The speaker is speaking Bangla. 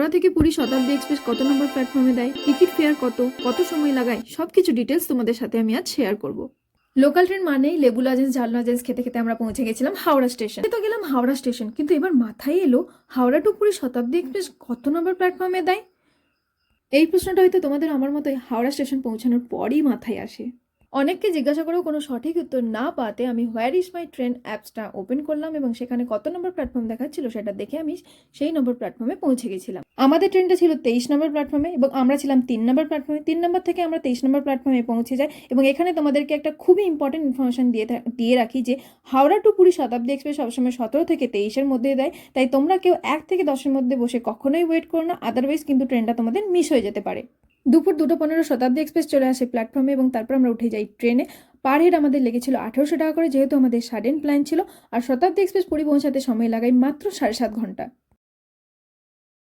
হাওড়া থেকে পুরী শতাব্দী এক্সপ্রেস কত নম্বর প্ল্যাটফর্মে দেয়, টিকিট ফেয়ার কত সময় লাগায়, সবকিছু ডিটেলস তোমাদের সাথে আমি আজ শেয়ার করব। লোকাল ট্রেন মানেই লেবু লজেন্স ঝাল লজেন্স খেতে খেতে আমরা পৌঁছে গেছিলাম হাওড়া স্টেশন। তো গেলাম হাওড়া স্টেশন, কিন্তু এবার মাথায় এলো হাওড়া টু পুরী শতাব্দী এক্সপ্রেস কত নম্বর প্ল্যাটফর্মে দেয়। এই প্রশ্নটা হয়তো তোমাদের আমার মতোই হাওড়া স্টেশন পৌঁছানোর পরই মাথায় আসে। অনেককে জিজ্ঞাসা করেও কোনো সঠিক উত্তর না পাতে আমি হোয়ার ইজ মাই ট্রেন অ্যাপসটা ওপেন করলাম এবং সেখানে কত নম্বর প্ল্যাটফর্ম দেখাচ্ছিল সেটা দেখে আমি সেই নম্বর প্ল্যাটফর্মে পৌঁছে গেছিলাম। আমাদের ট্রেনটা ছিল 23 নম্বর প্ল্যাটফর্মে এবং আমরা ছিলাম 3 নম্বর প্ল্যাটফর্মে। 3 নম্বর থেকে আমরা 23 নম্বর প্ল্যাটফর্মে পৌঁছে যাই এবং এখানে তোমাদেরকে একটা খুবই ইম্পর্টেন্ট ইনফরমেশন দিয়ে রাখি যে হাওড়া টু পুরী শতাব্দী এক্সপ্রেস সবসময় 17 থেকে 23-এর মধ্যে দেয়, তাই তোমরা কেউ 1 থেকে 10-এর মধ্যে বসে কখনোই ওয়েট করো না, আদারওয়াইজ কিন্তু ট্রেনটা তোমাদের মিস হয়ে যেতে পারে। দুপুর 2:15 শতাব্দী এক্সপ্রেস চলে আসে প্ল্যাটফর্মে এবং তারপর আমরা উঠে যাই ট্রেনে। পার হেড আমাদের লেগেছিল 1800 টাকা করে, যেহেতু আমাদের সাডেন প্ল্যান ছিল। আর শতাব্দী এক্সপ্রেস পুরী পৌঁছাতে সময় লাগায় মাত্র 7.5 ঘন্টা।